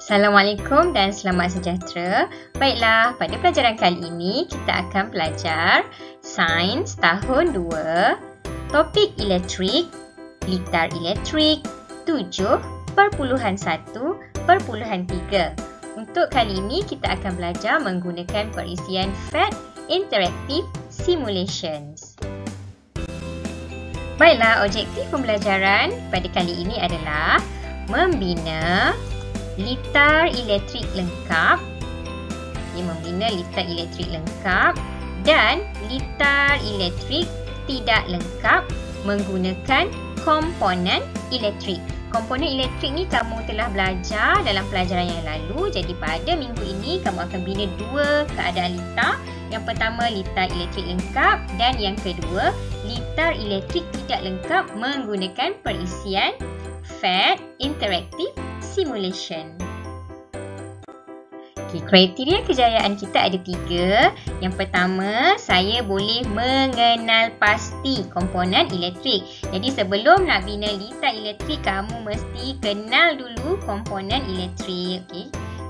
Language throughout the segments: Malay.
Assalamualaikum dan selamat sejahtera. Baiklah, pada pelajaran kali ini kita akan belajar Sains tahun 2, topik elektrik, litar elektrik 7.1.3. Untuk kali ini kita akan belajar menggunakan perisian FAT Interactive Simulations. Baiklah, objektif pembelajaran pada kali ini adalah membina litar elektrik lengkap, membina litar elektrik lengkap dan litar elektrik tidak lengkap menggunakan komponen elektrik. Komponen elektrik ni kamu telah belajar dalam pelajaran yang lalu. Jadi pada minggu ini kamu akan bina dua keadaan litar. Yang pertama litar elektrik lengkap dan yang kedua litar elektrik tidak lengkap menggunakan perisian FAT Interactive Simulation. Kriteria kejayaan kita ada 3. Yang pertama, saya boleh mengenal pasti komponen elektrik. Jadi sebelum nak bina litar elektrik, kamu mesti kenal dulu komponen elektrik.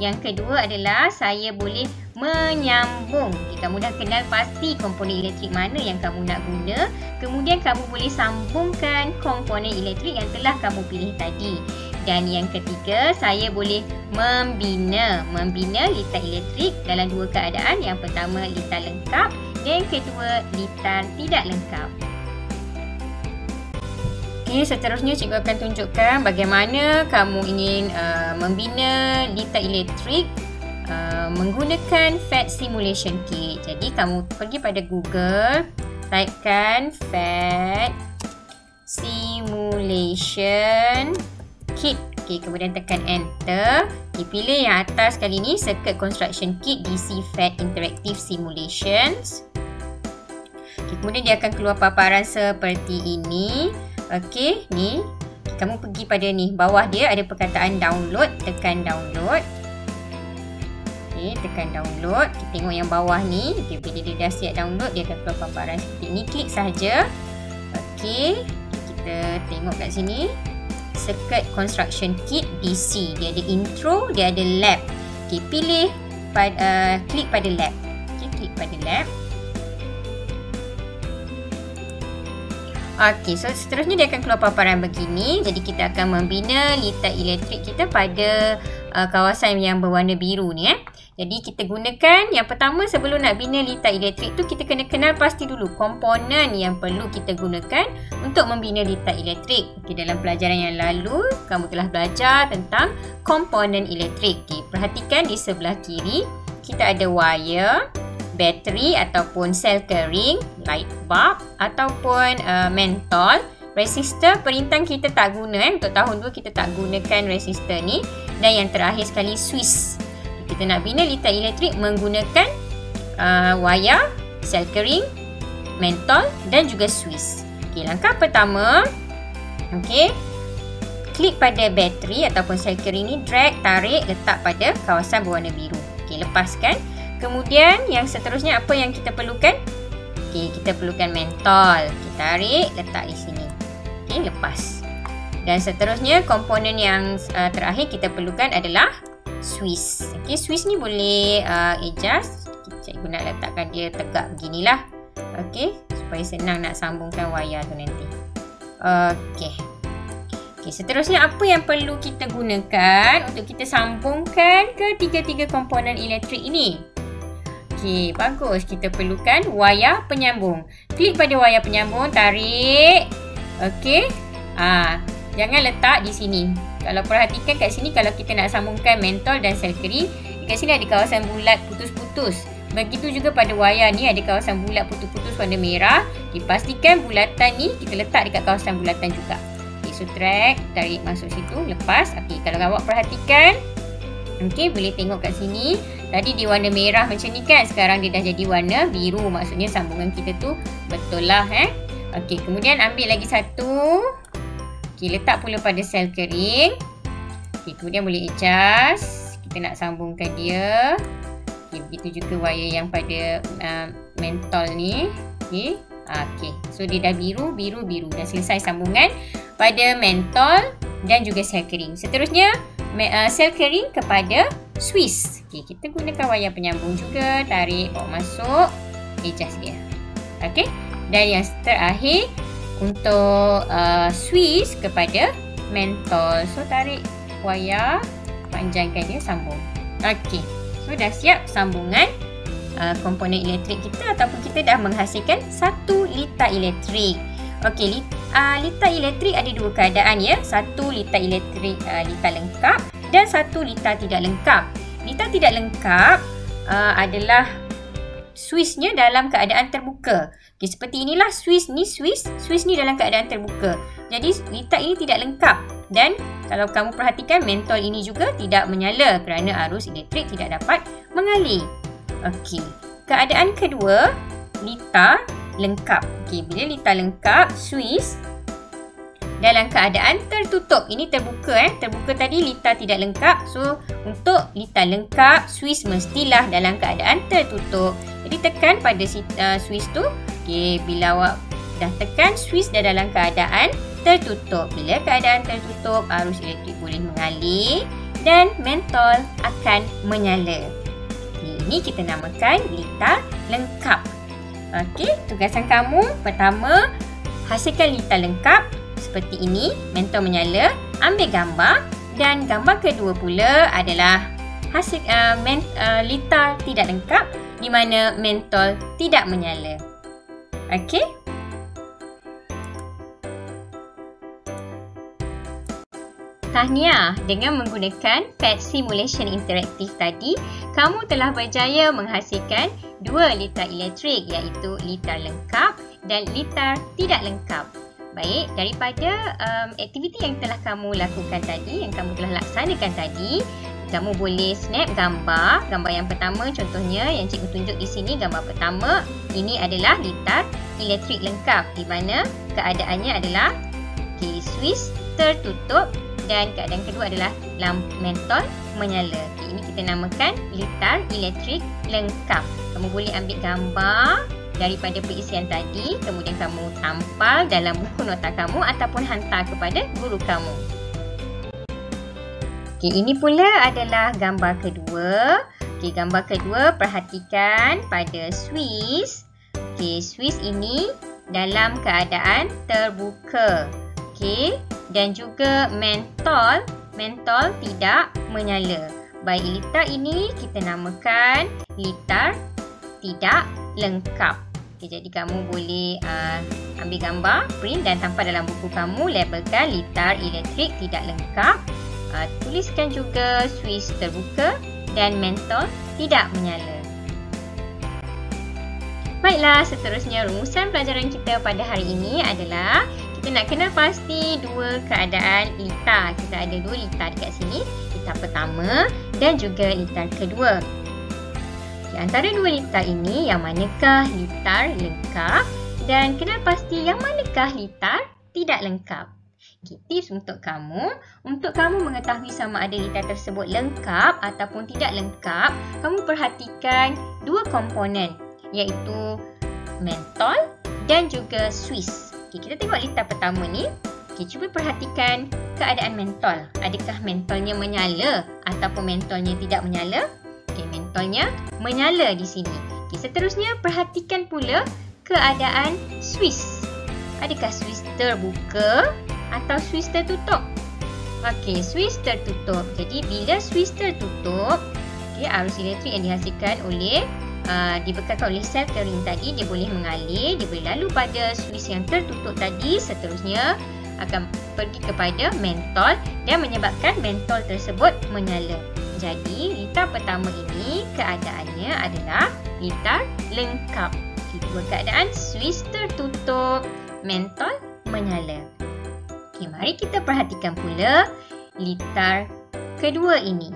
Yang kedua adalah saya boleh menyambung. Kamu dah kenal pasti komponen elektrik mana yang kamu nak guna. Kemudian kamu boleh sambungkan komponen elektrik yang telah kamu pilih tadi. Dan yang ketiga, saya boleh membina litar elektrik dalam dua keadaan. Yang pertama, litar lengkap dan yang kedua, litar tidak lengkap. Seterusnya cikgu akan tunjukkan bagaimana kamu ingin membina litar elektrik menggunakan FAT Simulation Kit. Jadi kamu pergi pada Google, typekan FAT Simulation Kit. Kemudian tekan enter. Pilih yang atas kali ni, Circuit Construction Kit DC FAT Interactive Simulations. Kemudian dia akan keluar paparan seperti ini. Ni kamu pergi pada ni, bawah dia ada perkataan download, tekan download. Tekan download. Kita tengok yang bawah ni. Bila dia dah siap download, dia akan keluar paparan seperti ini. Klik sahaja. Kita tengok kat sini. Circuit Construction Kit DC. Dia ada intro, dia ada lab. Pilih klik pada lab. Klik pada lab. So seterusnya dia akan keluar paparan begini. Jadi kita akan membina litar elektrik kita pada kawasan yang berwarna biru ni. Jadi kita gunakan yang pertama, sebelum nak bina litar elektrik tu, kita kena kenal pasti dulu komponen yang perlu kita gunakan untuk membina litar elektrik. Dalam pelajaran yang lalu kamu telah belajar tentang komponen elektrik. Perhatikan di sebelah kiri kita ada wire, bateri ataupun sel kering, light bulb ataupun mentol. Resistor perintah kita tak guna. Untuk tahun 2 kita tak gunakan resistor ni. Dan yang terakhir sekali, switch. Kita nak bina litar elektrik menggunakan wire, sel kering, mentol dan juga switch. Langkah pertama, klik pada bateri ataupun sel kering ni, drag, tarik, letak pada kawasan berwarna biru. Lepaskan. Kemudian yang seterusnya apa yang kita perlukan? Kita perlukan mentol. Kita tarik, letak di sini. Lepas. Dan seterusnya komponen yang terakhir kita perlukan adalah switch. Switch ni boleh adjust. Cikgu nak letakkan dia tegak beginilah. Supaya senang nak sambungkan wayar tu nanti. Seterusnya apa yang perlu kita gunakan untuk kita sambungkan ke tiga-tiga komponen elektrik ini? Bagus. Kita perlukan wayar penyambung. Klik pada wayar penyambung, tarik. Jangan letak di sini. Kalau perhatikan kat sini, kalau kita nak sambungkan mentol dan sel kering, kat sini ada kawasan bulat putus-putus. Begitu juga pada wayar ni ada kawasan bulat putus-putus warna merah. Pastikan bulatan ni kita letak dekat kawasan bulatan juga. So drag, tarik masuk situ, lepas. Kalau awak perhatikan, boleh tengok kat sini. Tadi dia warna merah macam ni kan. Sekarang dia dah jadi warna biru. Maksudnya sambungan kita tu betul lah. Kemudian ambil lagi satu. Letak pula pada sel kering. Kemudian boleh adjust. Kita nak sambungkan dia. Begitu juga wayar yang pada mentol ni. So dia dah biru. Dah selesai sambungan pada mentol dan juga sel kering. Seterusnya sel kering kepada Swiss. Okey, kita gunakan wayar penyambung juga, tarik bawa masuk, adjust dia. Okey, dan yang terakhir untuk Swiss kepada mentol. So tarik wayar, panjangkan dia, sambung. Okey, so dah siap sambungan komponen elektrik kita, ataupun kita dah menghasilkan 1 litar elektrik. Okey, litar elektrik ada dua keadaan ya. 1 litar elektrik litar lengkap dan 1 litar tidak lengkap. Litar tidak lengkap adalah Swissnya dalam keadaan terbuka. Okay, seperti inilah Swiss ni dalam keadaan terbuka. Jadi litar ini tidak lengkap, dan kalau kamu perhatikan mentol ini juga tidak menyala kerana arus elektrik tidak dapat mengalir. Okey, keadaan kedua litar lengkap. Okey, bila litar lengkap Swiss dalam keadaan tertutup. Ini terbuka terbuka tadi litar tidak lengkap. So untuk litar lengkap Swiss mestilah dalam keadaan tertutup. Jadi tekan pada Swiss tu. Okey, bila awak dah tekan, Swiss dah dalam keadaan tertutup. Bila keadaan tertutup, arus elektrik boleh mengalir dan mentol akan menyala. Okay, ini kita namakan litar lengkap. Okey, tugasan kamu pertama, hasilkan litar lengkap seperti ini, mentol menyala, ambil gambar, dan gambar kedua pula adalah hasil litar tidak lengkap di mana mentol tidak menyala. Okey. Tahniah, dengan menggunakan PET Simulation Interaktif tadi, kamu telah berjaya menghasilkan 2 litar elektrik, iaitu litar lengkap dan litar tidak lengkap. Baik, daripada aktiviti yang telah kamu lakukan tadi, yang kamu telah laksanakan tadi, kamu boleh snap gambar. Gambar yang pertama contohnya yang cikgu tunjuk di sini, gambar pertama, ini adalah litar elektrik lengkap di mana keadaannya adalah Swiss tertutup dan keadaan kedua adalah lampu mentol menyala. Ini kita namakan litar elektrik lengkap. Kamu boleh ambil gambar daripada perisian tadi, kemudian kamu tampal dalam buku nota kamu ataupun hantar kepada guru kamu. Okey, ini pula adalah gambar kedua. Okey, gambar kedua perhatikan pada Swiss. Okey, Swiss ini dalam keadaan terbuka. Okey, dan juga mentol tidak menyala. Baik, litar ini kita namakan litar tidak lengkap. Okay, jadi kamu boleh ambil gambar, print dan tampal dalam buku kamu, labelkan litar elektrik tidak lengkap. Tuliskan juga Swiss terbuka dan mentol tidak menyala. Baiklah, seterusnya rumusan pelajaran kita pada hari ini adalah kita nak kenal pasti 2 keadaan litar. Kita ada 2 litar dekat sini, litar pertama dan juga litar kedua. Di antara 2 litar ini, yang manakah litar lengkap dan kenal pasti yang manakah litar tidak lengkap. Okay, tips untuk kamu mengetahui sama ada litar tersebut lengkap ataupun tidak lengkap, kamu perhatikan 2 komponen, iaitu mentol dan juga Swiss. Okay, kita tengok litar pertama ni. Okay, cuba perhatikan keadaan mentol. Adakah mentolnya menyala ataupun mentolnya tidak menyala? Okay, mentolnya menyala di sini. Okay, seterusnya perhatikan pula keadaan Swiss. Adakah Swiss terbuka atau Swiss tertutup? Okey, Swiss tertutup. Jadi bila Swiss tertutup, okay, arus elektrik yang dihasilkan oleh dibekalkan oleh sel kering tadi, dia boleh mengalir, dia boleh lalu pada Swiss yang tertutup tadi, seterusnya akan pergi kepada mentol dan menyebabkan mentol tersebut menyala. Jadi litar pertama ini keadaannya adalah litar lengkap. Dua keadaan, Swiss tertutup, mentol menyala. Okey, mari kita perhatikan pula litar kedua ini.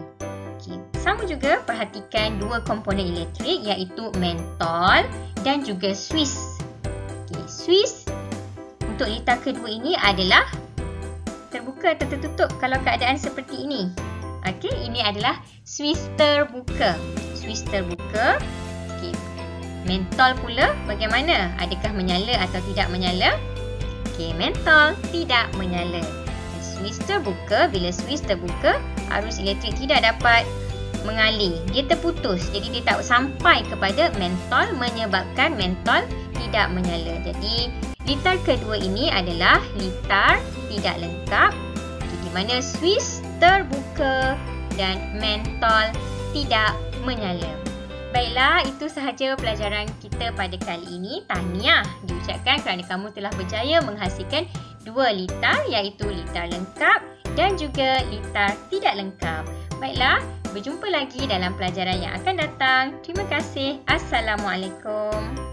Okey, sama juga perhatikan 2 komponen elektrik, iaitu mentol dan juga Swiss. Okey, Swiss untuk litar kedua ini adalah terbuka atau tertutup kalau keadaan seperti ini. Okey, ini adalah Swiss terbuka. Swiss terbuka. Okey, mentol pula bagaimana? Adakah menyala atau tidak menyala? Okey, mentol tidak menyala. Suis terbuka. Bila suis terbuka, arus elektrik tidak dapat mengalir. Dia terputus. Jadi dia tak sampai kepada mentol, menyebabkan mentol tidak menyala. Jadi litar kedua ini adalah litar tidak lengkap, di mana suis terbuka dan mentol tidak menyala. Baiklah, itu sahaja pelajaran kita pada kali ini. Tahniah diucapkan kerana kamu telah berjaya menghasilkan 2 litar, iaitu litar lengkap dan juga litar tidak lengkap. Baiklah, berjumpa lagi dalam pelajaran yang akan datang. Terima kasih. Assalamualaikum.